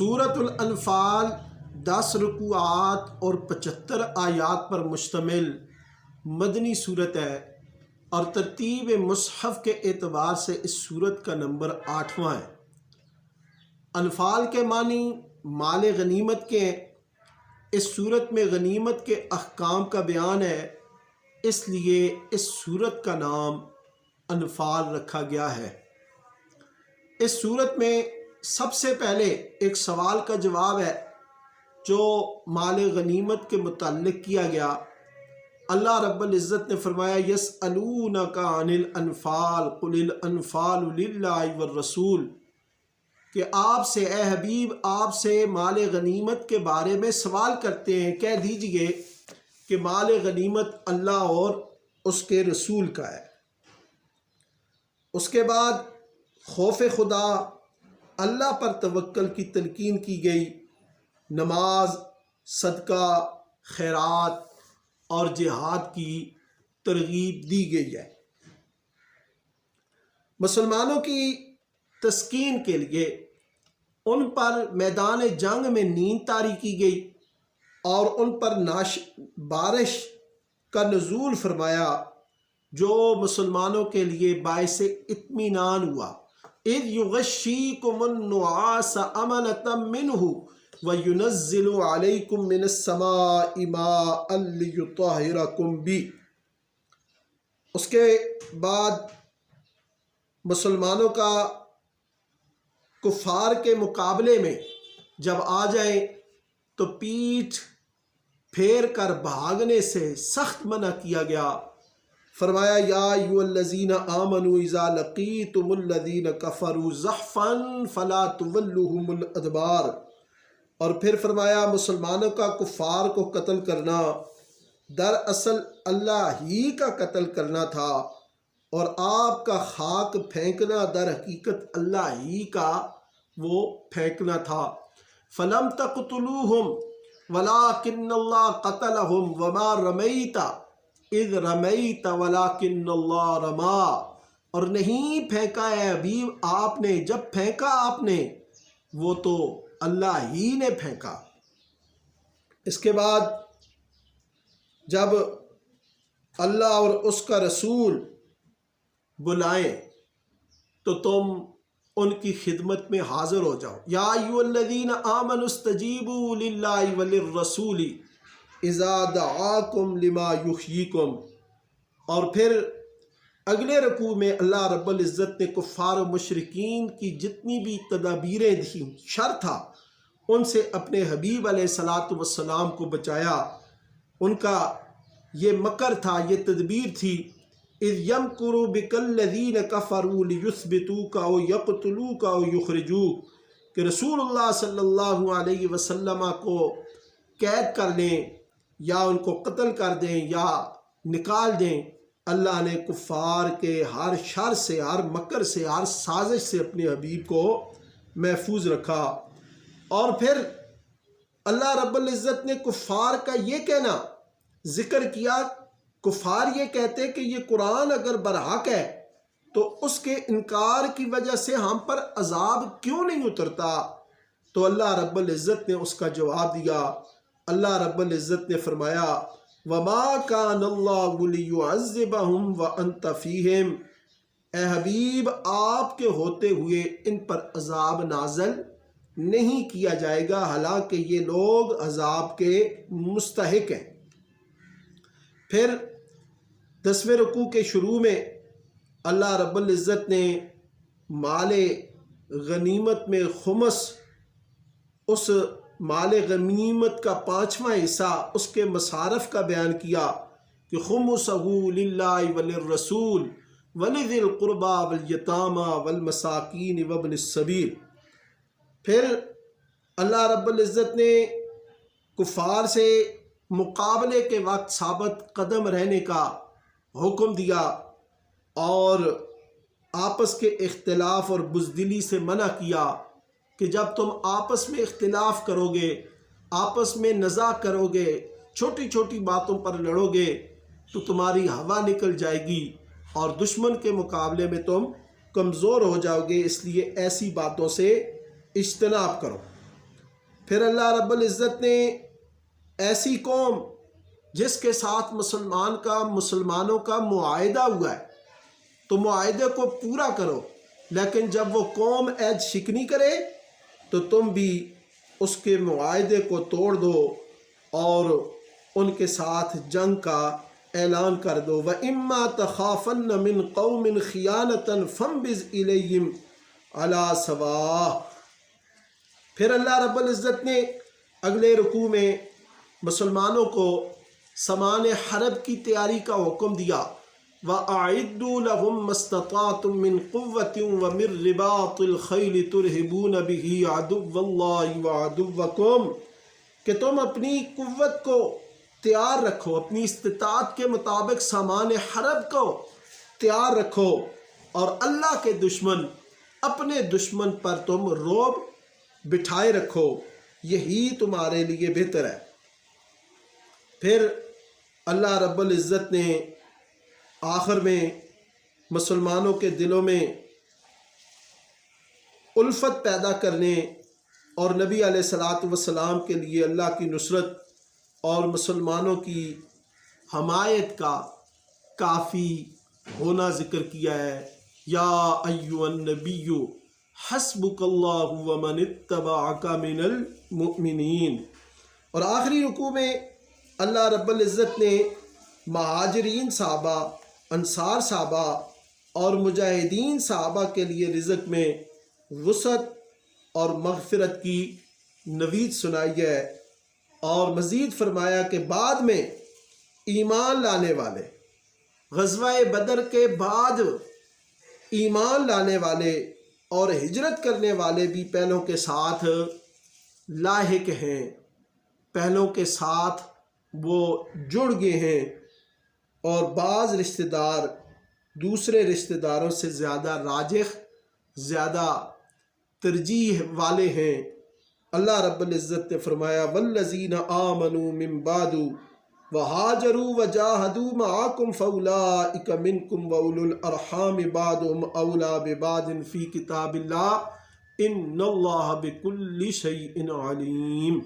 سورۃ الانفال 10 رکوعات اور 75 آیات پر مشتمل مدنی صورت ہے اور ترتیب مصحف کے اعتبار سے اس صورت کا نمبر 8واں ہے۔ انفال کے معنی مال غنیمت کے ہیں۔ اس صورت میں غنیمت کے احکام کا بیان ہے، اس لیے اس صورت کا نام انفال رکھا گیا ہے۔ اس صورت میں سب سے پہلے ایک سوال کا جواب ہے جو مال غنیمت کے متعلق کیا گیا۔ اللہ رب العزت نے فرمایا یسألونک عن الانفال قل الانفال للہ والرسول، کہ آپ سے اے حبیب آپ سے مال غنیمت کے بارے میں سوال کرتے ہیں، کہہ دیجئے کہ مال غنیمت اللہ اور اس کے رسول کا ہے۔ اس کے بعد خوف خدا، اللہ پر توکل کی تلقین کی گئی، نماز، صدقہ، خیرات اور جہاد کی ترغیب دی گئی ہے۔ مسلمانوں کی تسکین کے لیے ان پر میدان جنگ میں نیند طاری کی گئی اور ان پر بارش کا نزول فرمایا جو مسلمانوں کے لیے باعث اطمینان ہوا۔ اذ یغشیکم النعاس امنۃ منہ وینزل علیکم من السماء ماء لیطہرکم بہ۔ اس کے بعد مسلمانوں کا کفار کے مقابلے میں جب آ جائیں تو پیٹھ پھیر کر بھاگنے سے سخت منع کیا گیا۔ فرمایا یا ایھا الذین آمنوا اذا لقیتم الذین کفروا زحفا فلا تولوہم الادبار۔ اور پھر فرمایا مسلمانوں کا کفار کو قتل کرنا دراصل اللہ ہی کا قتل کرنا تھا اور آپ کا خاک پھینکنا در حقیقت اللہ ہی کا وہ پھینکنا تھا۔ فلم تقتلوہم ولکن اللہ قتلہم وما رمیت اذ رمیت ولکن اللہ رما۔ اور نہیں پھینکا ہے حبیب آپ نے، جب پھینکا آپ نے وہ تو اللہ ہی نے پھینکا۔ اس کے بعد جب اللہ اور اس کا رسول بلائیں تو تم ان کی خدمت میں حاضر ہو جاؤ۔ یا ایھا الذین آمنوا استجیبوا للہ وللرسول اذا دعاکم لما یحییکم۔ اور پھر اگلے رکوع میں اللہ رب العزت نے کفار و مشرکین کی جتنی بھی تدابیریں تھیں، شر تھا، ان سے اپنے حبیب علیہ الصلاۃ والسلام کو بچایا۔ ان کا یہ مکر تھا، یہ تدبیر تھی، اذ یمکر بک الذین کفروا لیثبتوک او یقتلوک او یخرجوک، کہ رسول اللہ صلی اللہ علیہ وسلم کو قید کر لیں یا ان کو قتل کر دیں یا نکال دیں۔ اللہ نے کفار کے ہر شر سے، ہر مکر سے، ہر سازش سے اپنے حبیب کو محفوظ رکھا۔ اور پھر اللہ رب العزت نے کفار کا یہ کہنا ذکر کیا، کفار یہ کہتے کہ یہ قرآن اگر برحق ہے تو اس کے انکار کی وجہ سے ہم پر عذاب کیوں نہیں اترتا؟ تو اللہ رب العزت نے اس کا جواب دیا۔ اللہ رب العزت نے فرمایا وما کان اللہ لیعذبہم وانت فیہم، اے حبیب آپ کے ہوتے ہوئے ان پر عذاب نازل نہیں کیا جائے گا، حالانکہ یہ لوگ عذاب کے مستحق ہیں۔ پھر 10ویں رکوع کے شروع میں اللہ رب العزت نے مال غنیمت میں خمس، اس مال غنیمت کا 5واں حصہ، اس کے مصارف کا بیان کیا کہ خمسہ للہ وللرسول ولذی القربی والیتامی والمساکین وابن السبیل۔ پھر اللہ رب العزت نے کفار سے مقابلے کے وقت ثابت قدم رہنے کا حکم دیا اور آپس کے اختلاف اور بزدلی سے منع کیا کہ جب تم آپس میں اختلاف کرو گے، آپس میں نزاع کرو گے، چھوٹی چھوٹی باتوں پر لڑو گے تو تمہاری ہوا نکل جائے گی اور دشمن کے مقابلے میں تم کمزور ہو جاؤ گے، اس لیے ایسی باتوں سے اجتناب کرو۔ پھر اللہ رب العزت نے ایسی قوم جس کے ساتھ مسلمانوں کا معاہدہ ہوا ہے تو معاہدے کو پورا کرو، لیکن جب وہ قوم عہد شکنی کرے تو تم بھی اس کے معاہدے کو توڑ دو اور ان کے ساتھ جنگ کا اعلان کر دو۔ وَإِمَّا تَخَافَنَّ مِن قَوْمٍ خِيَانَةً فَانبِذْ إِلَيْهِمْ عَلَى سَوَاءٍ۔ پھر اللہ رب العزت نے اگلے رکوع میں مسلمانوں کو سامان حرب کی تیاری کا حکم دیا، وَأَعِدُّوا لَهُم مَّا اسْتَطَعْتُم مِّن قُوَّةٍ وَمِن رِّبَاطِ الْخَيْلِ تُرْهِبُونَ بِهِ عَدُوَّ اللَّهِ وَعَدُوَّكُمْ، کہ تم اپنی قوت کو تیار رکھو، اپنی استطاعت کے مطابق سامان حرب کو تیار رکھو، اور اللہ کے دشمن اپنے دشمن پر تم رعب بٹھائے رکھو، یہی تمہارے لیے بہتر ہے۔ پھر اللہ رب العزت نے آخر میں مسلمانوں کے دلوں میں الفت پیدا کرنے اور نبی علیہ الصلاۃ والسلام کے لیے اللہ کی نصرت اور مسلمانوں کی حمایت کا کافی ہونا ذکر کیا ہے۔ یا ایھا النبی حسبک اللہ ومن اتبعک من المؤمنین۔ اور آخری رکوع میں اللہ رب العزت نے مہاجرین صحابہ، انصار صحابہ اور مجاہدین صحابہ کے لیے رزق میں وسعت اور مغفرت کی نوید سنائی ہے، اور مزید فرمایا کہ بعد میں ایمان لانے والے، غزوہ بدر کے بعد ایمان لانے والے اور ہجرت کرنے والے بھی پہلوں کے ساتھ لاحق ہیں، پہلوں کے ساتھ وہ جڑ گئے ہیں، اور بعض رشتہ دار دوسرے رشتہ داروں سے زیادہ راجح، زیادہ ترجیح والے ہیں۔ اللہ رب العزت نے فرمایا وَالَّذِينَ آمَنُوا مِن بَعْدُ وَهَاجَرُوا وَجَاهَدُوا مَعَكُمْ فَأُولَٰئِكَ مِنكُمْ وَأُولُو الْأَرْحَامِ بَعْضُهُمْ أَوْلَىٰ بِبَعْضٍ فِي كِتَابِ اللَّهِ إِنَّ اللَّهَ بِكُلِّ شَيْءٍ عَلِيمٌ۔